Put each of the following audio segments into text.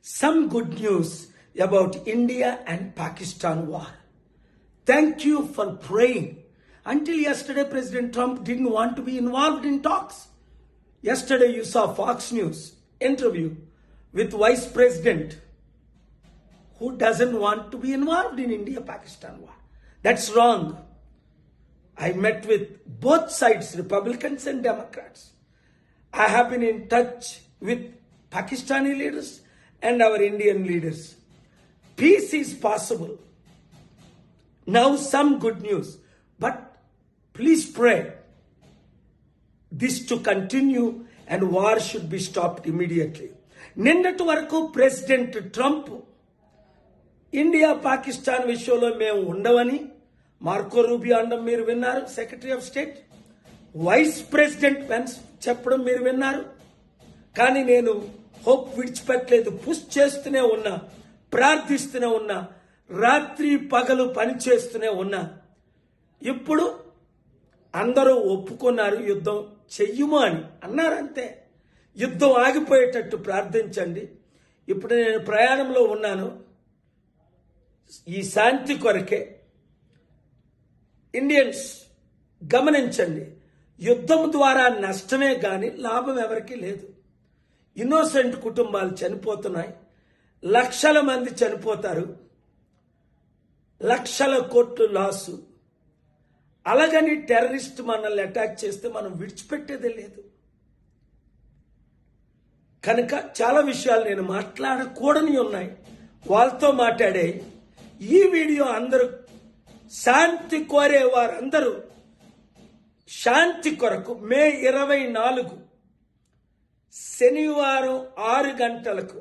some good news about India and Pakistan war. Thank you for praying. Until yesterday, President Trump didn't want to be involved in talks. Yesterday, you saw Fox News interview with Vice President who doesn't want to be involved in India-Pakistan war. That's wrong. I met with both sides, Republicans and Democrats. I have been in touch with Pakistani leaders and our Indian leaders. Peace is possible. Now some good news, but please pray this to continue and war should be stopped immediately. నిన్నటి వరకు president Trump India Pakistan విషయంలో మేము ఉండవని Marco Rubio అనడం మీరు విన్నారు, secretary of state. Vice president Pence చెప్పడం మీరు విన్నారు. కానీ నేను హోప్ విడిచిపెట్టలేదు, పుష్ చేస్తూనే ఉన్నా, ప్రార్థిస్తూనే ఉన్నా, రాత్రి పగలు పని చేస్తూనే ఉన్నా. ఇప్పుడు అందరూ ఒప్పుకున్నారు, యుద్ధం చెయ్యము అని అన్నారు. అంతే, యుద్ధం ఆగిపోయేటట్టు ప్రార్థించండి. ఇప్పుడు నేను ప్రయాణంలో ఉన్నాను. ఈ శాంతి కొరకే ఇండియన్స్ గమనించండి, యుద్ధం ద్వారా నష్టమే కానీ లాభం ఎవరికీ లేదు. ఇన్నోసెంట్ కుటుంబాలు చనిపోతున్నాయి, లక్షల మంది చనిపోతారు, లక్షల కోట్లు లాసు. అలాగని టెర్రరిస్ట్ మనల్ని అటాక్ చేస్తే మనం విడిచిపెట్టేదే లేదు. కనుక చాలా విషయాలు నేను మాట్లాడకూడని ఉన్నాయి, వాళ్ళతో మాట్లాడే. ఈ వీడియో అందరూ శాంతి కోరే వారందరూ శాంతి కొరకు మే 24 శనివారం 6 గంటలకు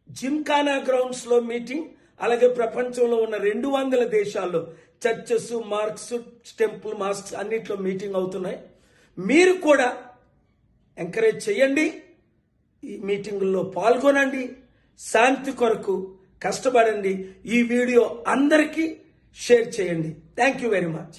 జిమ్ఖానా గ్రౌండ్స్లో మీటింగ్. అలాగే ప్రపంచంలో ఉన్న 200 దేశాల్లో చర్చెస్, మార్క్స్, టెంపుల్, మాస్క్స్ అన్నిట్లో మీటింగ్ అవుతున్నాయి. మీరు కూడా ఎంకరేజ్ చేయండి, ఈ మీటింగుల్లో పాల్గొనండి, శాంతి కొరకు కష్టపడండి. ఈ వీడియో అందరికీ షేర్ చేయండి. Thank you very much.